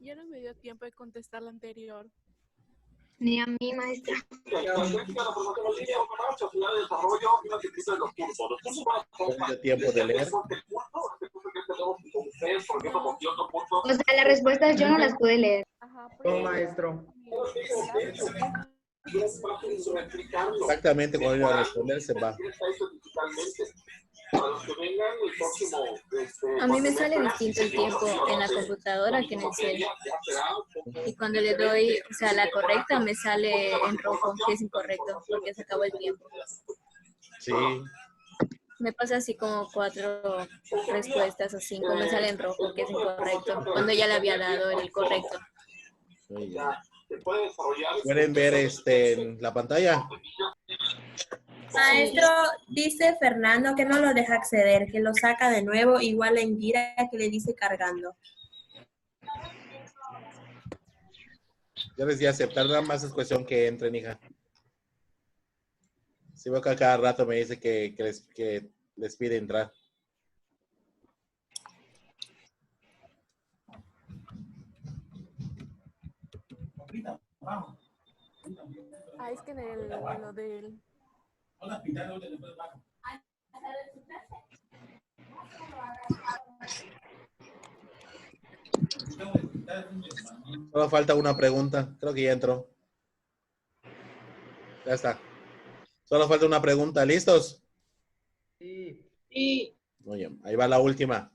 Ya no me dio tiempo de contestar la anterior. Ni a mí, maestra. ¿No dio tiempo de leer? O sea, las respuestas yo no las pude leer. Ajá, No, maestro. Exactamente, cuando iba a responder se va. A mí me sale distinto el tiempo en la computadora que en el cel. Y cuando le doy, o sea, la correcta me sale en rojo, que es incorrecto, porque se acabó el tiempo. Sí. Me pasa así como 4 respuestas o 5, me sale en rojo, que es incorrecto, cuando ya le había dado el correcto. Muy bien. ¿Pueden ver en la pantalla? Maestro, dice Fernando que no lo deja acceder, que lo saca de nuevo, igual a Indira que le dice cargando. Yo les di aceptar, nada más es cuestión que entren, hija. Si veo que cada rato me dice que les pide entrar. Ah, es que en lo del... Solo falta una pregunta. Creo que ya entró. Ya está. Solo falta una pregunta. ¿Listos? Sí. Sí. Muy bien. Ahí va la última.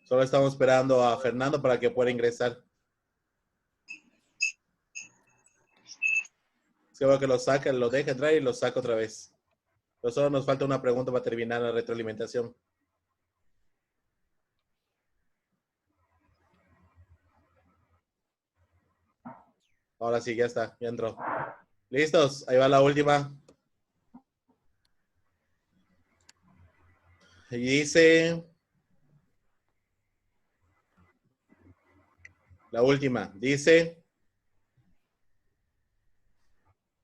Solo estamos esperando a Fernando para que pueda ingresar. Es que veo que lo saca, lo deja entrar y lo saca otra vez. Pero solo nos falta una pregunta para terminar la retroalimentación. Ahora sí, ya está, ya entró. ¿Listos? Ahí va la última. Y dice... La última. Dice...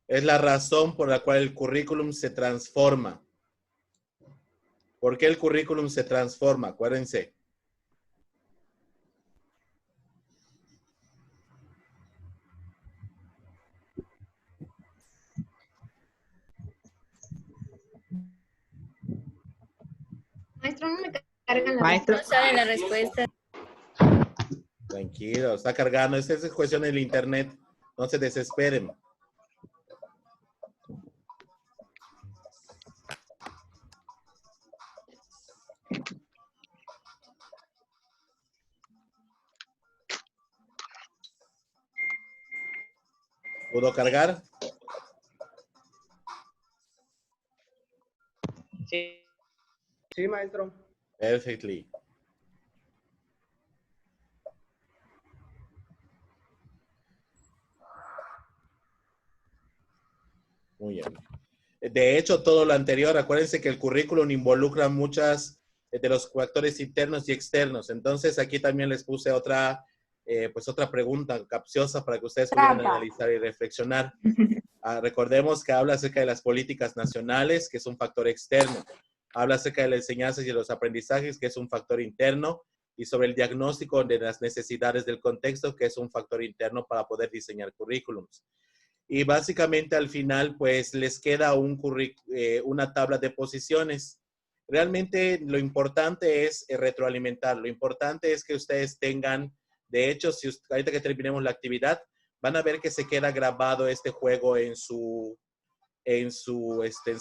Es la razón por la cual el currículum se transforma. ¿Por qué el currículum se transforma? Acuérdense. Maestro, no me cargan la Maestro. No sale la respuesta. Tranquilo, está cargando. Esta es cuestión del internet. No se desesperen. ¿Pudo cargar? Sí. Sí, maestro. Perfectly. Muy bien. De hecho, todo lo anterior, acuérdense que el currículum involucra muchas de los factores internos y externos. Entonces, aquí también les puse otra pregunta capciosa para que ustedes pudieran analizar y reflexionar. Recordemos que habla acerca de las políticas nacionales, que es un factor externo. Habla acerca de las enseñanzas y de los aprendizajes, que es un factor interno. Y sobre el diagnóstico de las necesidades del contexto, que es un factor interno para poder diseñar currículums. Y básicamente al final, pues, les queda una tabla de posiciones. Realmente lo importante es retroalimentar. Lo importante es que ustedes tengan, de hecho, ahorita que terminemos la actividad, van a ver que se queda grabado este juego en su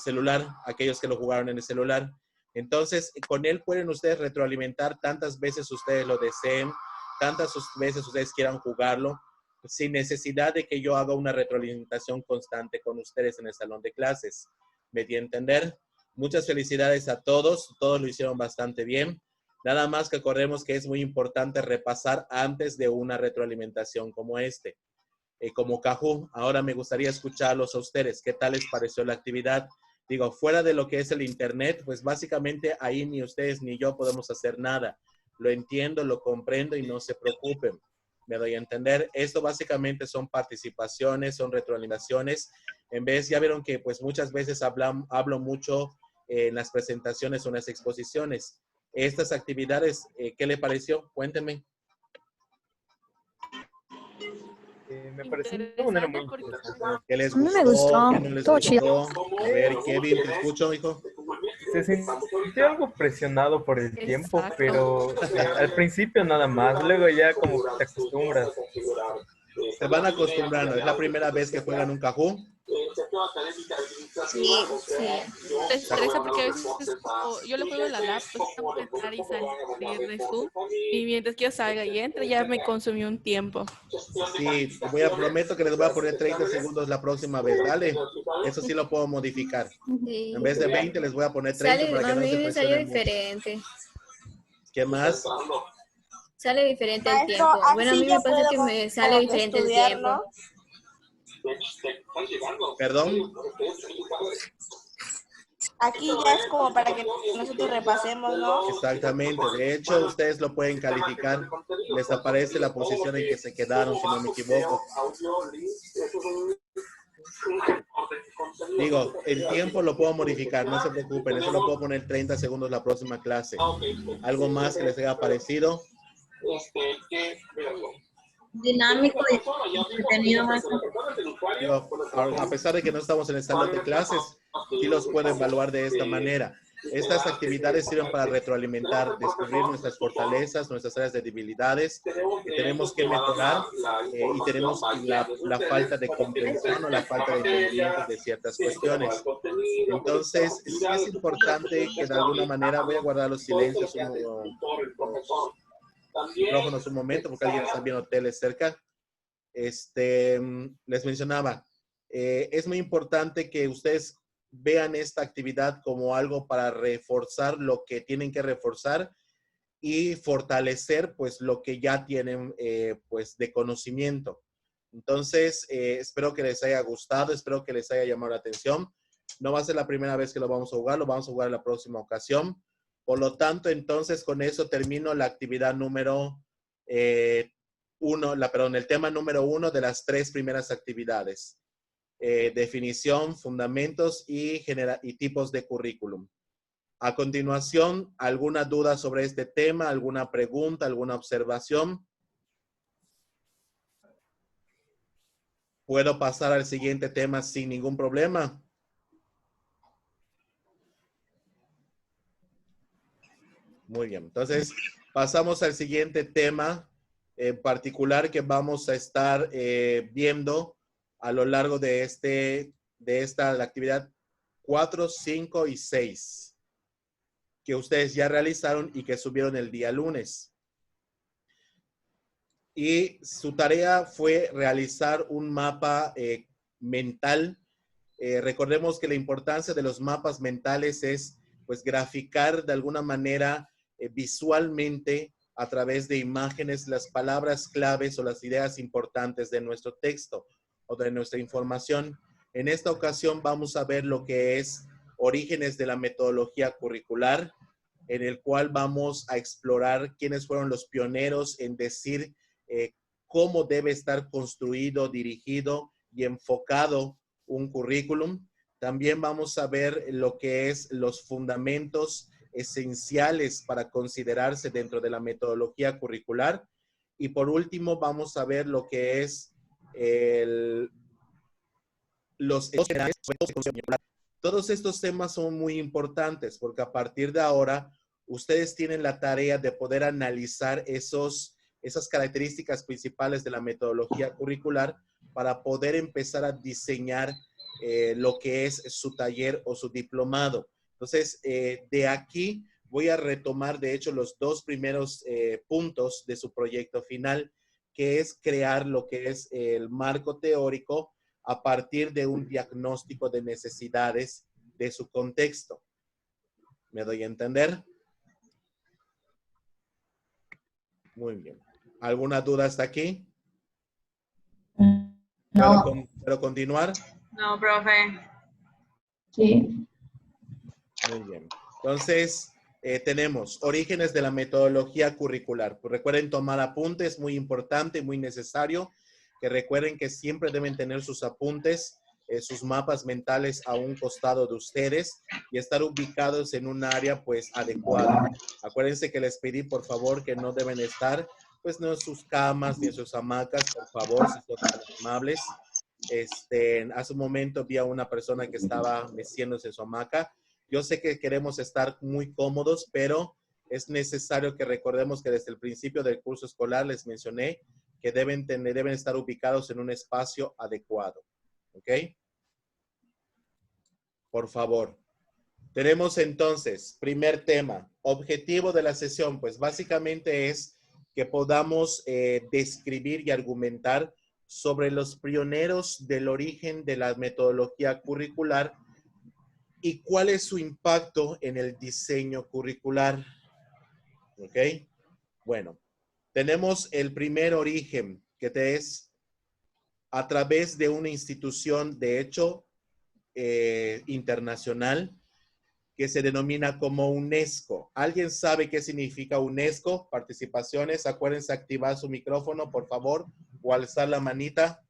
celular, aquellos que lo jugaron en el celular. Entonces, con él pueden ustedes retroalimentar tantas veces ustedes lo deseen, tantas veces ustedes quieran jugarlo, sin necesidad de que yo haga una retroalimentación constante con ustedes en el salón de clases. ¿Me di a entender? Muchas felicidades a todos. Todos lo hicieron bastante bien. Nada más que acordemos que es muy importante repasar antes de una retroalimentación como este. Como Kahoot, ahora me gustaría escucharlos a ustedes. ¿Qué tal les pareció la actividad? Digo, fuera de lo que es el internet, pues básicamente ahí ni ustedes ni yo podemos hacer nada. Lo entiendo, lo comprendo y no se preocupen. Me doy a entender. Esto básicamente son participaciones, son retroalimentaciones. En vez, ya vieron que pues muchas veces hablo mucho en las presentaciones o en las exposiciones. Estas actividades, ¿qué le pareció? Cuéntenme. Me pareció de una manera muy Interesante porque interesante. ¿Qué les A mí gustó? me gustó. ¿Qué no les Todo gustó? A ver, Kevin, te escucho, hijo. Se sintió algo presionado por el tiempo, Exacto. pero al principio nada más, luego ya como que te acostumbras. Se van acostumbrando. Es la primera vez que juegan un Kahoot. Sí, sí. te estresa porque a veces yo lo juego en la lap, pues tengo que entrar y salir de Zoom. Y mientras que yo salga y entre, ya me consumió un tiempo. Sí, prometo que les voy a poner 30 segundos la próxima vez. Dale. Eso sí lo puedo modificar. Sí. En vez de 20 les voy a poner 30 Sale, para que a no mí se me salió presionen mucho. diferente. ¿Qué más? Sale diferente el Maestro, tiempo. Bueno, a así mí ya me pasa que puedo me sale diferente el estudiar, tiempo. ¿no? ¿Perdón? Aquí ya es como para que nosotros repasemos, ¿no? Exactamente. De hecho, ustedes lo pueden calificar. Les aparece la posición en que se quedaron, si no me equivoco. Digo, el tiempo lo puedo modificar, no se preocupen. Eso lo puedo poner 30 segundos la próxima clase. ¿Algo más que les haya parecido? Dinámico y entretenido, maestro. Digo, a pesar de que no estamos en el salón de clases, sí los puedo evaluar de esta manera. Estas actividades sirven para retroalimentar, descubrir nuestras fortalezas, nuestras áreas de debilidades que tenemos que mejorar y tenemos la falta de comprensión o la falta de entendimiento de ciertas cuestiones. Entonces, sí es importante que de alguna manera, voy a guardar los silencios, micrófonos un momento porque alguien está viendo tele cerca. Les mencionaba, es muy importante que ustedes vean esta actividad como algo para reforzar lo que tienen que reforzar y fortalecer pues lo que ya tienen pues de conocimiento. Entonces, espero que les haya gustado, espero que les haya llamado la atención. No va a ser la primera vez que lo vamos a jugar en la próxima ocasión. Por lo tanto, entonces con eso termino la actividad número el tema número 1 de las 3 primeras actividades. Definición, fundamentos y tipos de currículum. A continuación, ¿alguna duda sobre este tema? ¿Alguna pregunta? ¿Alguna observación? ¿Puedo pasar al siguiente tema sin ningún problema? Muy bien. Entonces, pasamos al siguiente tema en particular que vamos a estar viendo a lo largo de la actividad 4, 5 y 6 que ustedes ya realizaron y que subieron el día lunes. Y su tarea fue realizar un mapa mental. Recordemos que la importancia de los mapas mentales es pues graficar de alguna manera visualmente a través de imágenes las palabras claves o las ideas importantes de nuestro texto o de nuestra información. En esta ocasión vamos a ver lo que es orígenes de la metodología curricular, en el cual vamos a explorar quiénes fueron los pioneros en decir cómo debe estar construido, dirigido y enfocado un currículum. También vamos a ver lo que es los fundamentos esenciales para considerarse dentro de la metodología curricular. Y por último, vamos a ver lo que es todos estos temas son muy importantes porque a partir de ahora ustedes tienen la tarea de poder analizar esas características principales de la metodología curricular para poder empezar a diseñar lo que es su taller o su diplomado. Entonces, de aquí voy a retomar, de hecho, los 2 primeros puntos de su proyecto final, que es crear lo que es el marco teórico a partir de un diagnóstico de necesidades de su contexto. ¿Me doy a entender? Muy bien. ¿Alguna duda hasta aquí? No. ¿Puedo continuar? No, profe. Sí. Muy bien. Entonces, tenemos orígenes de la metodología curricular. Pues recuerden tomar apuntes, muy importante, muy necesario. Que recuerden que siempre deben tener sus apuntes, sus mapas mentales a un costado de ustedes y estar ubicados en un área pues adecuada. Acuérdense que les pedí por favor que no deben estar pues no en sus camas ni en sus hamacas, por favor, si son tan amables. Hace un momento vi a una persona que estaba meciéndose en su hamaca. Yo sé que queremos estar muy cómodos, pero es necesario que recordemos que desde el principio del curso escolar les mencioné que deben estar ubicados en un espacio adecuado. ¿Ok? Por favor. Tenemos entonces, primer tema, objetivo de la sesión, pues básicamente es que podamos describir y argumentar sobre los pioneros del origen de la metodología curricular y cuál es su impacto en el diseño curricular. ¿Ok? Bueno, tenemos el primer origen, que es a través de una institución, de hecho, internacional, que se denomina como UNESCO. ¿Alguien sabe qué significa UNESCO? Participaciones, acuérdense activar su micrófono, por favor, o alzar la manita.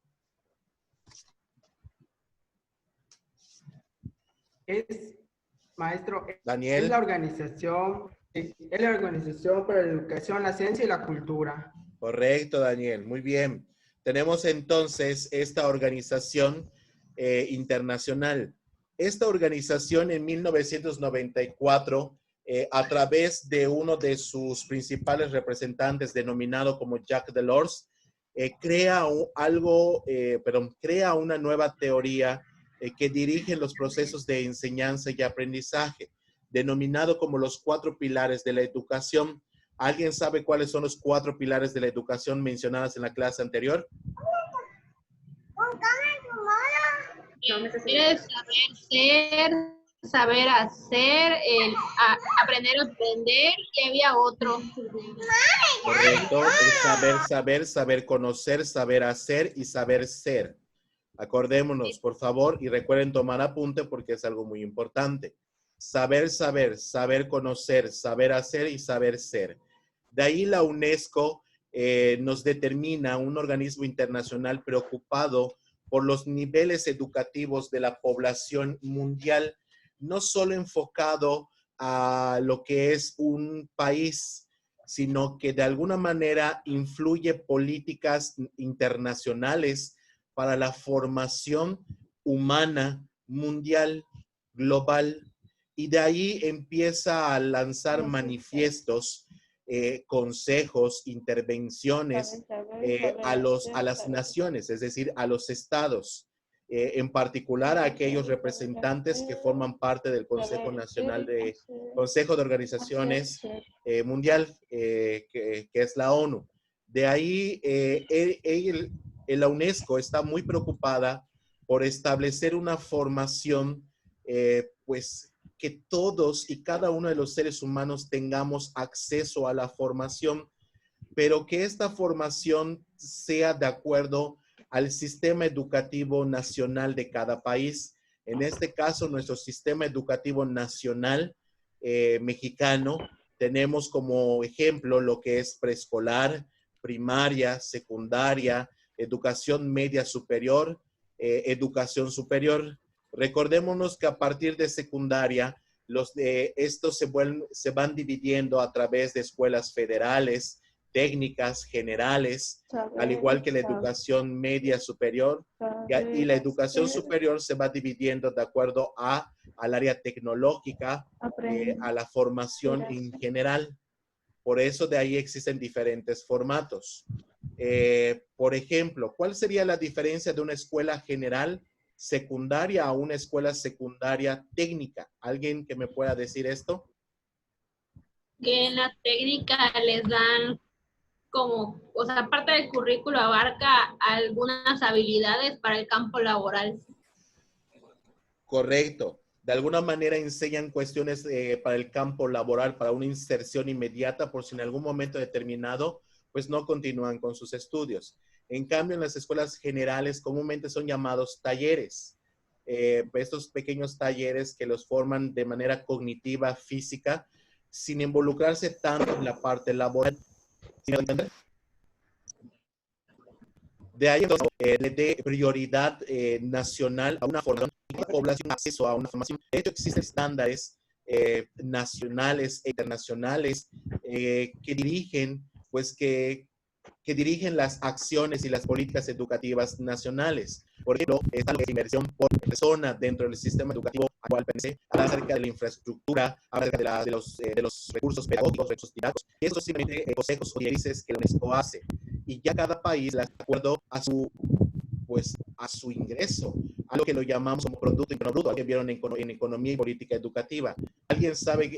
Maestro, Daniel. es la organización para la educación, la ciencia y la cultura. Correcto, Daniel. Muy bien. Tenemos entonces esta organización internacional. Esta organización en 1994, a través de uno de sus principales representantes, denominado como Jacques Delors, crea una nueva teoría que dirige los procesos de enseñanza y aprendizaje, denominado como los 4 pilares de la educación. ¿Alguien sabe cuáles son los 4 pilares de la educación mencionadas en la clase anterior? Saber ser, saber hacer, aprender a aprender, y había otro. Correcto, es saber conocer, saber hacer y saber ser. Acordémonos, por favor, y recuerden tomar apunte porque es algo muy importante. Saber, saber conocer, saber hacer y saber ser. De ahí la UNESCO nos determina un organismo internacional preocupado por los niveles educativos de la población mundial, no solo enfocado a lo que es un país, sino que de alguna manera influye políticas internacionales para la formación humana, mundial, global, y de ahí empieza a lanzar manifiestos, consejos, intervenciones a las naciones, es decir, a los estados, en particular a aquellos representantes que forman parte del Consejo de Organizaciones Mundial, que es la ONU. De ahí, la UNESCO está muy preocupada por establecer una formación, pues, que todos y cada uno de los seres humanos tengamos acceso a la formación, pero que esta formación sea de acuerdo al sistema educativo nacional de cada país. En este caso, nuestro sistema educativo nacional mexicano, tenemos como ejemplo lo que es preescolar, primaria, secundaria, educación media superior, educación superior. Recordémonos que a partir de secundaria, estos se van dividiendo a través de escuelas federales, técnicas, generales, al igual que la educación media superior. Y la educación superior se va dividiendo de acuerdo al área tecnológica, a la formación en general. Por eso de ahí existen diferentes formatos. Por ejemplo, ¿cuál sería la diferencia de una escuela general secundaria a una escuela secundaria técnica? ¿Alguien que me pueda decir esto? Que en la técnica les dan como, o sea, parte del currículo abarca algunas habilidades para el campo laboral. Correcto. de alguna manera enseñan cuestiones para el campo laboral, para una inserción inmediata, por si en algún momento determinado, pues no continúan con sus estudios. En cambio, en las escuelas generales comúnmente son llamados talleres. Estos pequeños talleres que los forman de manera cognitiva, física, sin involucrarse tanto en la parte laboral. ¿Sí me entiendes? De ahí entonces, le dé prioridad nacional a una formación y la población acceso a una formación. De hecho, existen estándares nacionales e internacionales que dirigen, pues que dirigen las acciones y las políticas educativas nacionales. Por ejemplo, está la inversión por persona dentro del sistema educativo actual, habla acerca de la infraestructura, habla acerca de los recursos pedagógicos, recursos didácticos, y eso simplemente consejos o directrices que la UNESCO hace. Y ya cada país, de acuerdo a su ingreso, a lo que lo llamamos como Producto Interno Bruto, que vieron en Economía y Política Educativa. ¿Alguien sabe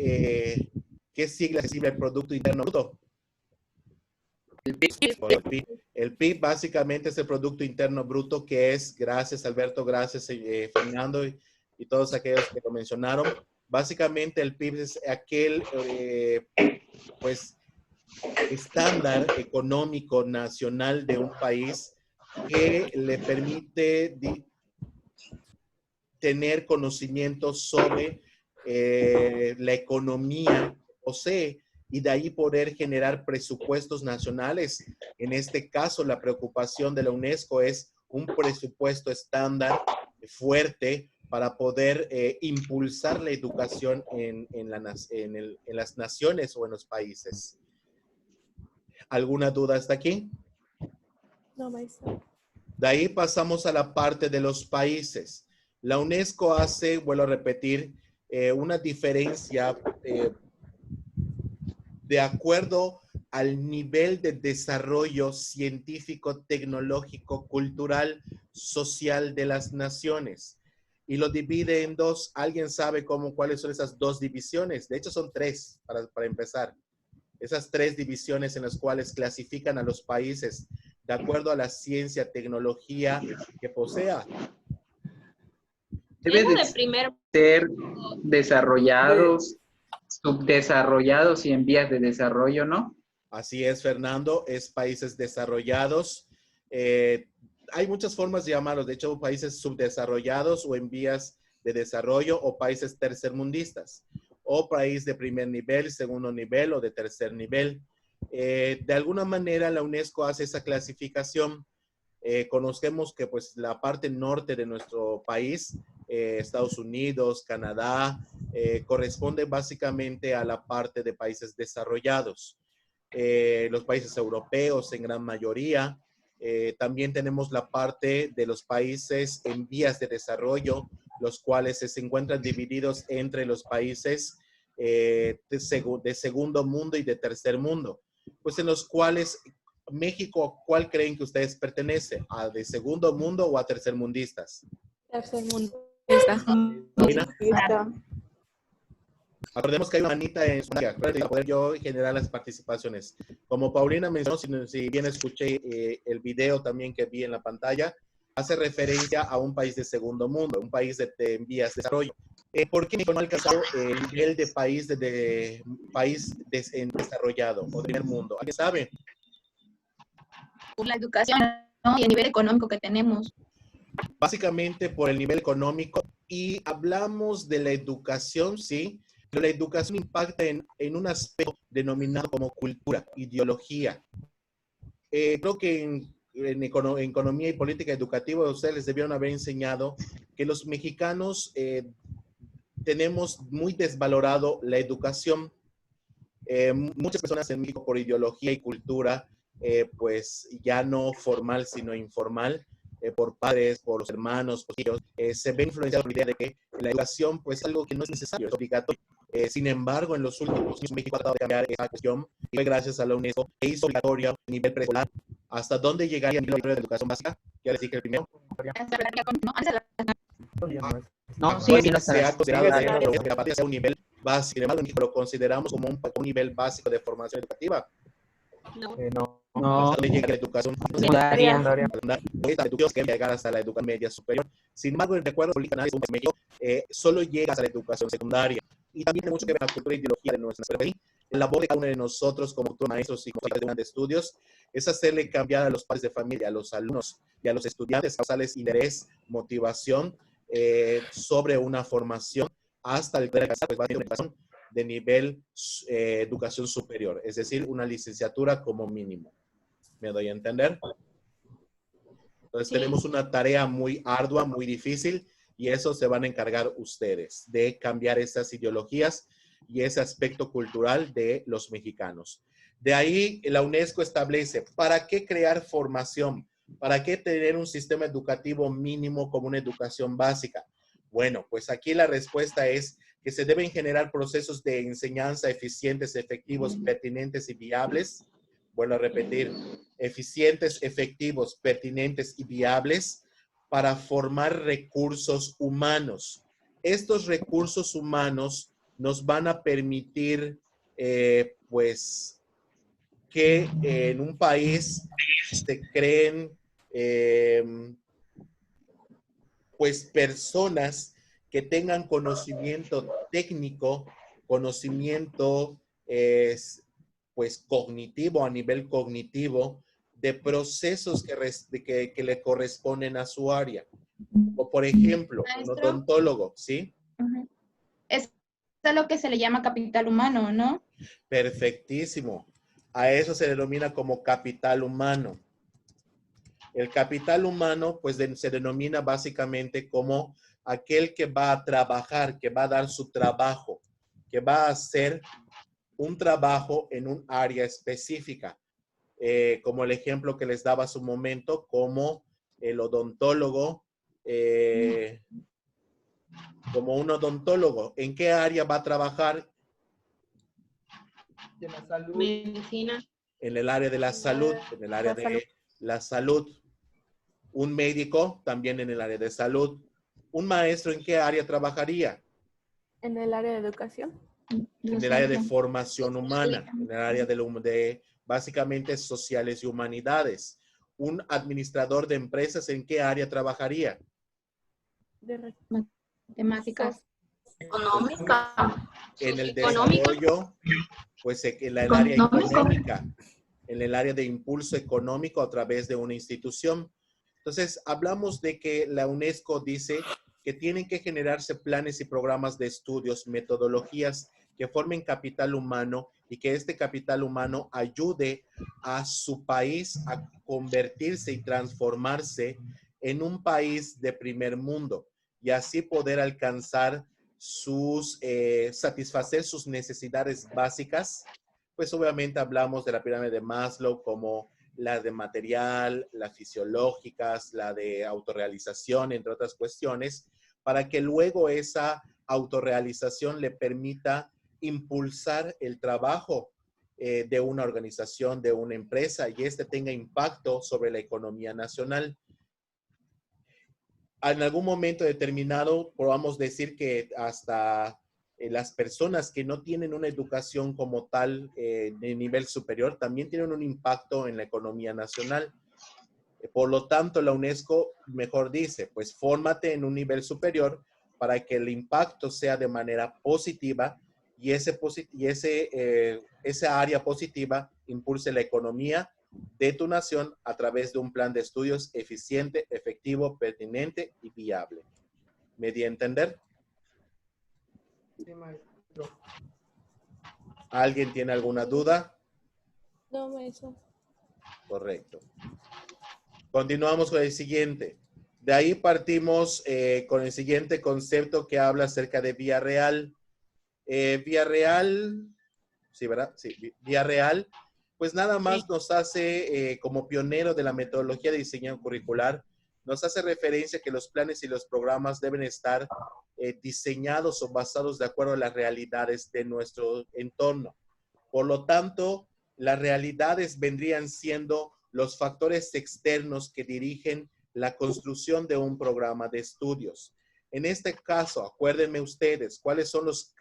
qué sigla se sigue el Producto Interno Bruto? El PIB básicamente es el Producto Interno Bruto, que es, gracias Alberto, gracias Fernando y todos aquellos que lo mencionaron. Básicamente el PIB es aquel estándar económico nacional de un país que le permite tener conocimiento sobre la economía, y de ahí poder generar presupuestos nacionales. En este caso, la preocupación de la UNESCO es un presupuesto estándar fuerte para poder impulsar la educación en las naciones o en los países. ¿Alguna duda hasta aquí? No, maestro. De ahí pasamos a la parte de los países. La UNESCO hace, vuelvo a repetir, una diferencia de acuerdo al nivel de desarrollo científico, tecnológico, cultural, social de las naciones. Y lo divide en dos. ¿Alguien sabe cuáles son esas dos divisiones? De hecho, son tres, para empezar. Esas tres divisiones en las cuales clasifican a los países de acuerdo a la ciencia, tecnología que posea. Debe de ser desarrollados, subdesarrollados y en vías de desarrollo, ¿no? Así es, Fernando, es países desarrollados. Hay muchas formas de llamarlos, de hecho, países subdesarrollados o en vías de desarrollo o países tercermundistas o país de primer nivel, segundo nivel o de tercer nivel. De alguna manera la UNESCO hace esa clasificación. Conocemos que pues la parte norte de nuestro país, Estados Unidos, Canadá, corresponde básicamente a la parte de países desarrollados. Los países europeos en gran mayoría. También tenemos la parte de los países en vías de desarrollo, los cuales se encuentran divididos entre los países de segundo mundo y de tercer mundo. Pues en los cuales México, ¿cuál creen que ustedes pertenecen? ¿A de segundo mundo o a tercermundistas? Tercermundista. Acordemos que hay una manita en su área para poder yo generar las participaciones. Como Paulina mencionó, si bien escuché el video también que vi en la pantalla, hace referencia a un país de segundo mundo, un país en vías de desarrollo. ¿Por qué no ha alcanzado el nivel de país en desarrollado o de primer mundo? ¿Alguien sabe? Por la educación, ¿no? Y el nivel económico que tenemos. Básicamente por el nivel económico, y hablamos de la educación, sí, pero la educación impacta en un aspecto denominado como cultura, ideología. Creo que en economía y política educativa ustedes les debieron haber enseñado que los mexicanos tenemos muy desvalorado la educación. Muchas personas en México por ideología y cultura, pues ya no formal sino informal, por padres, por los hermanos, por hijos, se ve influenciado por la idea de que la educación pues es algo que no es necesario, es obligatorio. Sin embargo, en los últimos años México ha tratado de cambiar esa cuestión y fue gracias a la UNESCO que hizo obligatorio a nivel preescolar. ¿Hasta dónde llegaría el nivel de educación básica? ¿Qué decir que el primero? No, sí, se ha considerado que la patria sea un nivel básico, sin embargo, en México lo consideramos como un nivel básico de formación educativa. No. ¿Hasta dónde llega la educación secundaria? La educación que debe llegar hasta la educación media superior. Sin embargo, de acuerdo con México, solo llegas a la educación secundaria. Y también tiene mucho que ver con la cultura e ideología de nuestra sociedad. La labor de cada uno de nosotros como maestros y como de estudios es hacerle cambiar a los padres de familia, a los alumnos y a los estudiantes, causarles interés, motivación sobre una formación hasta el de nivel educación superior, es decir, una licenciatura como mínimo. ¿Me doy a entender? Entonces tenemos una tarea muy ardua, muy difícil, y eso se van a encargar ustedes, de cambiar esas ideologías y ese aspecto cultural de los mexicanos. De ahí la UNESCO establece, ¿para qué crear formación? ¿Para qué tener un sistema educativo mínimo como una educación básica? Bueno, pues aquí la respuesta es que se deben generar procesos de enseñanza eficientes, efectivos, pertinentes y viables. Vuelvo a repetir, eficientes, efectivos, pertinentes y viables para formar recursos humanos. Estos recursos humanos nos van a permitir, pues, que en un país se creen, pues, personas que tengan conocimiento técnico, conocimiento, pues, cognitivo, a nivel cognitivo, de procesos que le corresponden a su área. O, por ejemplo, un odontólogo, ¿sí? Es a lo que se le llama capital humano, ¿no? Perfectísimo. A eso se denomina como capital humano. El capital humano, pues, se denomina básicamente como aquel que va a trabajar, que va a dar su trabajo, que va a hacer un trabajo en un área específica. Como el ejemplo que les daba hace un momento, como el odontólogo, como un odontólogo. ¿En qué área va a trabajar? De la salud. Medicina. En el área de la salud, en el área de la salud. Un médico también en el área de salud. ¿Un maestro en qué área trabajaría? En el área de educación. En el área de formación humana, en el área de básicamente sociales y humanidades. Un administrador de empresas, ¿en qué área trabajaría? De Temáticas. Económica. En el desarrollo, pues en el área económica, en el área de impulso económico a través de una institución. Entonces, hablamos de que la UNESCO dice que tienen que generarse planes y programas de estudios, metodologías que formen capital humano y que este capital humano ayude a su país a convertirse y transformarse en un país de primer mundo y así poder alcanzar satisfacer sus necesidades básicas. Pues obviamente hablamos de la pirámide de Maslow como la de material, las fisiológicas, la de autorrealización, entre otras cuestiones, para que luego esa autorrealización le permita impulsar el trabajo de una organización, de una empresa, y este tenga impacto sobre la economía nacional. En algún momento determinado, podamos decir que hasta las personas que no tienen una educación como tal de nivel superior también tienen un impacto en la economía nacional. Por lo tanto, la UNESCO mejor dice, pues fórmate en un nivel superior para que el impacto sea de manera positiva y esa área positiva impulse la economía de tu nación a través de un plan de estudios eficiente, efectivo, pertinente y viable. ¿Me di a entender? Sí, maestro. ¿Alguien tiene alguna duda? No, maestro. Correcto. Continuamos con el siguiente. De ahí partimos con el siguiente concepto que habla acerca de vía real. Vía real, sí, ¿verdad? Sí, vía real, pues nada más nos hace, como pionero de la metodología de diseño curricular, nos hace referencia que los planes y los programas deben estar diseñados o basados de acuerdo a las realidades de nuestro entorno. Por lo tanto, las realidades vendrían siendo los factores externos que dirigen la construcción de un programa de estudios. En este caso, acuérdense ustedes, ¿cuáles son los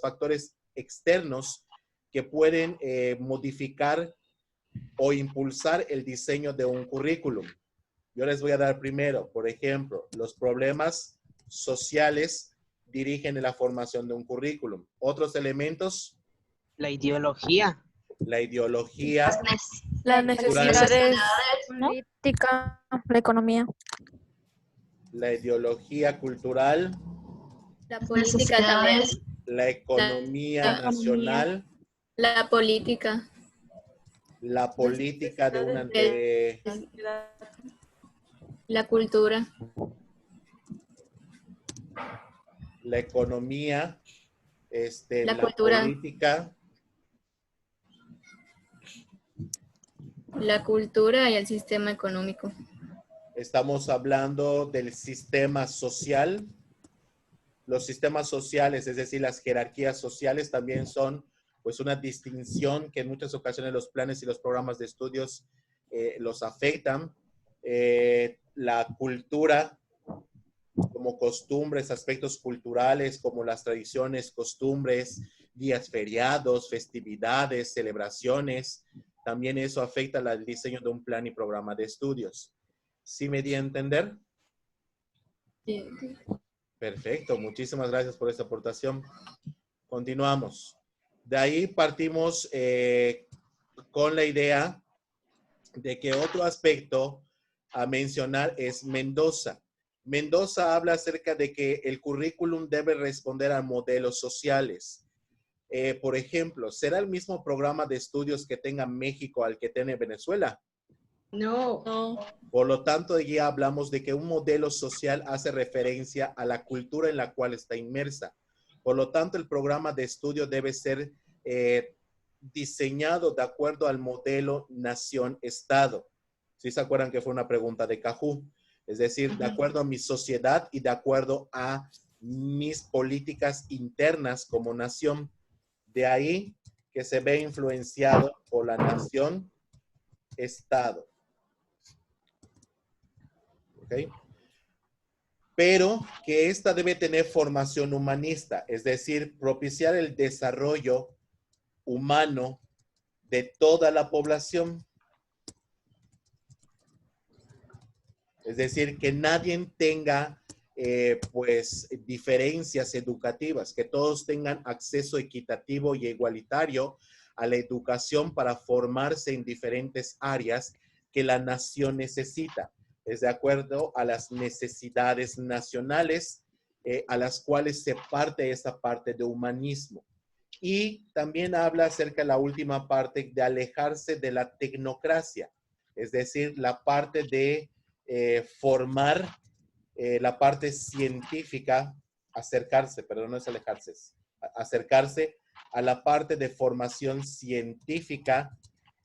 factores externos que pueden modificar o impulsar el diseño de un currículum? Yo les voy a dar primero, por ejemplo, los problemas sociales dirigen en la formación de un currículum. Otros elementos, La ideología. la ideología, Las necesidades, ¿no? Política, la economía. la ideología cultural, La política también. la economía nacional, La política. la política de una de La cultura. la economía, La la cultura. política, La cultura y el sistema económico. estamos hablando del sistema social. Los sistemas sociales, es decir, las jerarquías sociales también son pues una distinción que en muchas ocasiones los planes y los programas de estudios los afectan. La cultura, como costumbres, aspectos culturales como las tradiciones, costumbres, días feriados, festividades, celebraciones, también eso afecta al diseño de un plan y programa de estudios. ¿Sí me di a entender? Sí. Perfecto, muchísimas gracias por esta aportación. Continuamos. De ahí partimos con la idea de que otro aspecto a mencionar es Mendoza. Mendoza habla acerca de que el currículum debe responder a modelos sociales. Por ejemplo, ¿será el mismo programa de estudios que tenga México al que tiene Venezuela? No. Por lo tanto, ya hablamos de que un modelo social hace referencia a la cultura en la cual está inmersa. Por lo tanto, el programa de estudio debe ser diseñado de acuerdo al modelo nación-estado. ¿Sí se acuerdan que fue una pregunta de Cajú? Es decir, de acuerdo a mi sociedad y de acuerdo a mis políticas internas como nación. De ahí que se ve influenciado por la nación-estado. ¿Okay? Pero que esta debe tener formación humanista, es decir, propiciar el desarrollo humano de toda la población. Es decir, que nadie tenga pues diferencias educativas, que todos tengan acceso equitativo y igualitario a la educación para formarse en diferentes áreas que la nación necesita. Es de acuerdo a las necesidades nacionales a las cuales se parte esa parte de humanismo. Y también habla acerca de la última parte de alejarse de la tecnocracia, es decir, la parte de formar la parte científica, acercarse, pero no es alejarse, es acercarse a la parte de formación científica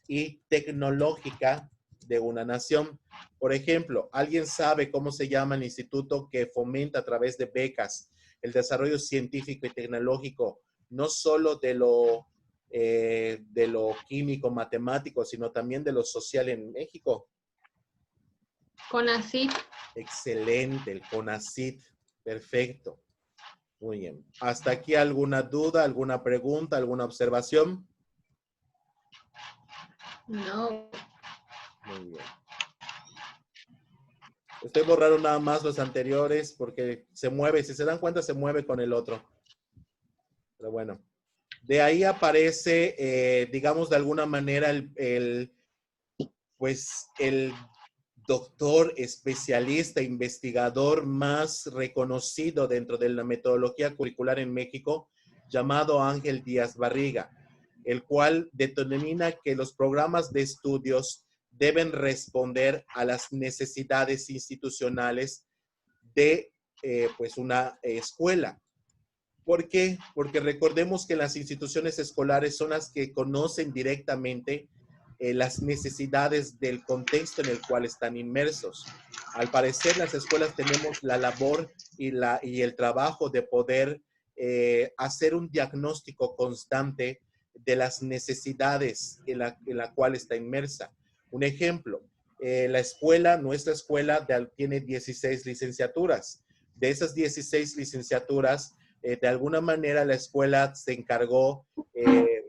y tecnológica de una nación. Por ejemplo, ¿alguien sabe cómo se llama el instituto que fomenta a través de becas el desarrollo científico y tecnológico, no solo de lo químico, matemático, sino también de lo social en México? CONACYT. Excelente, el CONACYT. Perfecto. Muy bien. ¿Hasta aquí alguna duda, alguna pregunta, alguna observación? No. Muy bien. Estoy borrando nada más los anteriores porque se mueve, si se dan cuenta, se mueve con el otro. Pero bueno. De ahí aparece, digamos, de alguna manera, el doctor, especialista, investigador más reconocido dentro de la metodología curricular en México, llamado Ángel Díaz Barriga, el cual determina que los programas de estudios deben responder a las necesidades institucionales de pues una escuela. ¿Por qué? Porque recordemos que las instituciones escolares son las que conocen directamente las necesidades del contexto en el cual están inmersos. Al parecer, las escuelas tenemos la labor y el trabajo de poder hacer un diagnóstico constante de las necesidades en la cual está inmersa. Un ejemplo, nuestra escuela tiene 16 licenciaturas. De esas 16 licenciaturas, de alguna manera la escuela se encargó,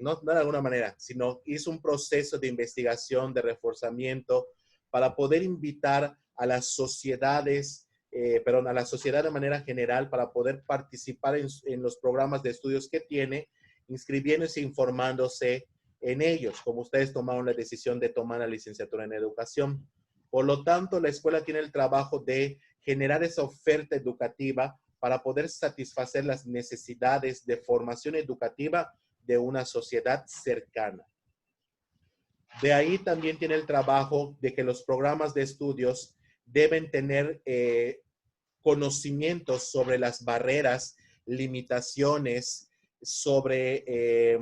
no de alguna manera, sino hizo un proceso de investigación, de reforzamiento, para poder invitar a las sociedades, a la sociedad de manera general para poder participar en los programas de estudios que tiene, inscribiéndose e informándose en ellos, como ustedes tomaron la decisión de tomar la licenciatura en educación. Por lo tanto, la escuela tiene el trabajo de generar esa oferta educativa para poder satisfacer las necesidades de formación educativa de una sociedad cercana. De ahí también tiene el trabajo de que los programas de estudios deben tener conocimientos sobre las barreras, limitaciones, sobre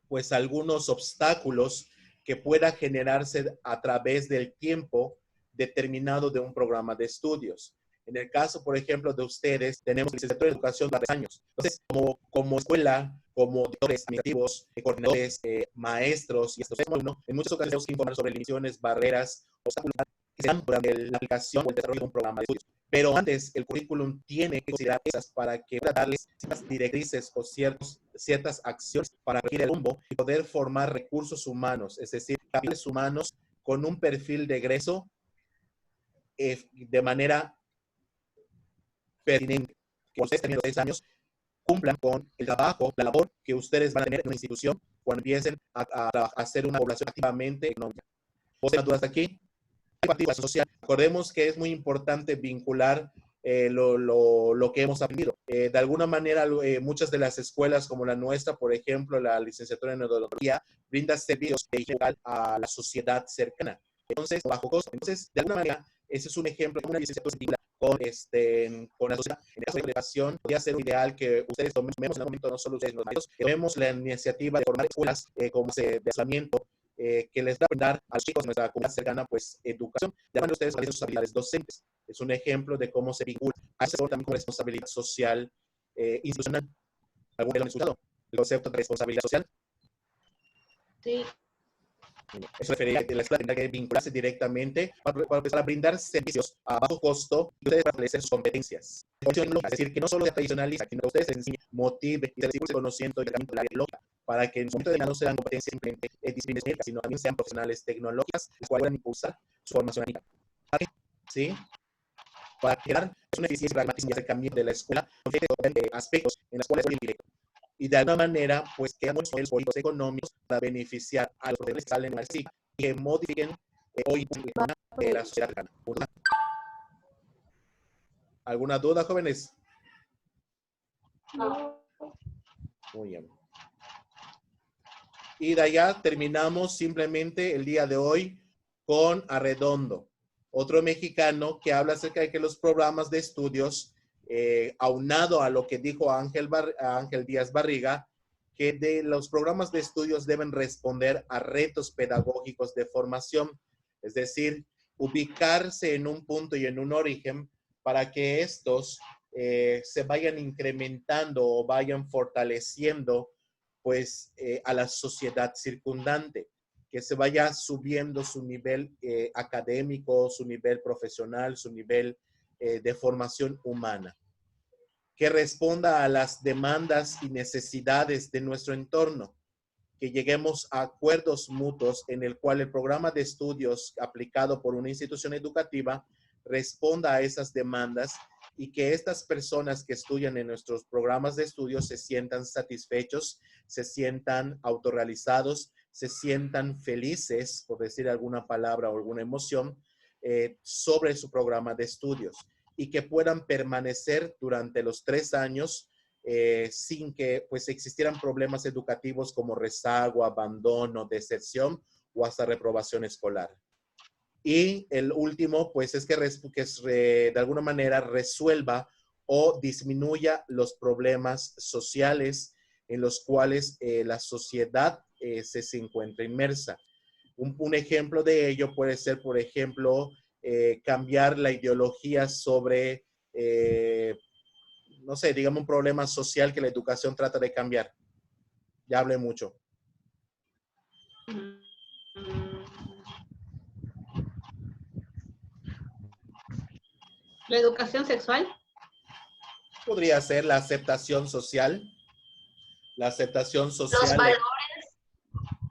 pues algunos obstáculos que pueda generarse a través del tiempo determinado de un programa de estudios. En el caso, por ejemplo, de ustedes, tenemos licenciatura en educación de 3 años. Entonces, como escuela, como directores administrativos, coordinadores, maestros y estos alumnos, en muchas ocasiones tenemos que informar sobre limitaciones, barreras, obstáculos que se dan durante la aplicación o el desarrollo de un programa de estudios. Pero antes, el currículum tiene que considerar esas para que pueda darles ciertas directrices o ciertas acciones para regir el rumbo y poder formar recursos humanos, es decir, capitales humanos con un perfil de egreso de manera pertinente. Que ustedes teniendo 6 años cumplan con el trabajo, la labor que ustedes van a tener en una institución cuando empiecen a hacer una población activamente económica. ¿Poseen dudas aquí? Participación social. Recordemos que es muy importante vincular lo que hemos aprendido. De alguna manera, muchas de las escuelas como la nuestra, por ejemplo, la licenciatura en odontología, brinda servicios de higiene bucal a la sociedad cercana. Entonces, bajo costo. Entonces, de alguna manera, ese es un ejemplo de una licenciatura con la sociedad. En el caso de la educación, podría ser ideal que ustedes tomemos en algún momento, no solo ustedes, los medios, que tomemos la iniciativa de formar escuelas como de aislamiento, que les da a brindar a los chicos de nuestra comunidad cercana, pues, educación. De manera ustedes realizan sus habilidades docentes. Es un ejemplo de cómo se vincula a ese también con responsabilidad social institucional. ¿Algún vez lo han escuchado? El concepto de responsabilidad social. Sí. Eso refería a que la escuela tendrá que vincularse directamente para empezar a brindar servicios a bajo costo y ustedes para fortalecer sus competencias. Es decir, que no solo sea tradicionalista, sino que ustedes les enseñen, motive y se les impulse conocimiento y herramientas de la lógica para que en su momento de no sean competencias simplemente disciplinas médicas, sino también sean profesionales tecnológicas, las cuales puedan impulsar su formación académica. ¿Sí? Para crear una eficiencia y pragmatismo y acercamiento de la escuela con aspectos en los cuales es indirecto. Y de alguna manera, pues, creamos modelos políticos económicos para beneficiar a los profesionales que salen de la universidad y que modifiquen hoy de la sociedad cercana. ¿Alguna duda, jóvenes? No. Muy bien. Y de allá terminamos simplemente el día de hoy con Arredondo, otro mexicano que habla acerca de que los programas de estudios, aunado a lo que dijo Ángel Díaz Barriga, que de los programas de estudios deben responder a retos pedagógicos de formación, es decir, ubicarse en un punto y en un origen para que estos se vayan incrementando o vayan fortaleciendo pues a la sociedad circundante, que se vaya subiendo su nivel académico, su nivel profesional, su nivel de formación humana, que responda a las demandas y necesidades de nuestro entorno, que lleguemos a acuerdos mutuos en el cual el programa de estudios aplicado por una institución educativa responda a esas demandas y que estas personas que estudian en nuestros programas de estudios se sientan satisfechos, se sientan autorrealizados, se sientan felices, por decir alguna palabra o alguna emoción, sobre su programa de estudios y que puedan permanecer durante los 3 años sin que pues existieran problemas educativos como rezago, abandono, deserción o hasta reprobación escolar. Y el último, pues es que de alguna manera resuelva o disminuya los problemas sociales en los cuales la sociedad se encuentra inmersa. Un ejemplo de ello puede ser, por ejemplo, cambiar la ideología sobre, no sé, digamos un problema social que la educación trata de cambiar. Ya hablé mucho. ¿La educación sexual? Podría ser la aceptación social. La aceptación social. Los valores.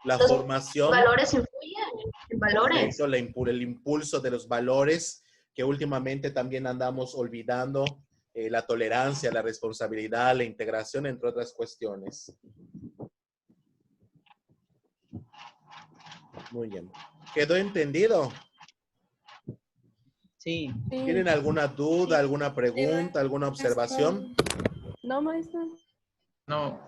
La los formación. Valores influyen en valores. Correcto, el impulso de los valores que últimamente también andamos olvidando la tolerancia, la responsabilidad, la integración, entre otras cuestiones. Muy bien. ¿Quedó entendido? Sí. ¿Tienen alguna duda, alguna pregunta, alguna observación? No, maestra. No.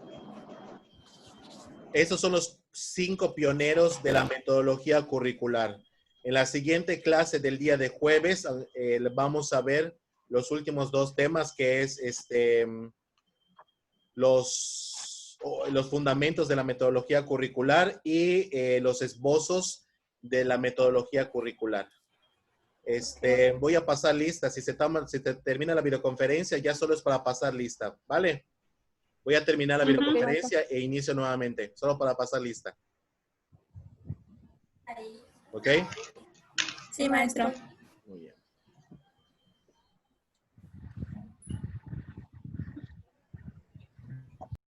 Esos son los 5 pioneros de la metodología curricular. En la siguiente clase del día de jueves vamos a ver los últimos 2 temas, que es los fundamentos de la metodología curricular y los esbozos de la metodología curricular. Voy a pasar lista. Si se termina la videoconferencia, ya solo es para pasar lista, ¿vale? Voy a terminar la videoconferencia e inicio nuevamente, solo para pasar lista. ¿Ok? Sí, maestro. Muy bien.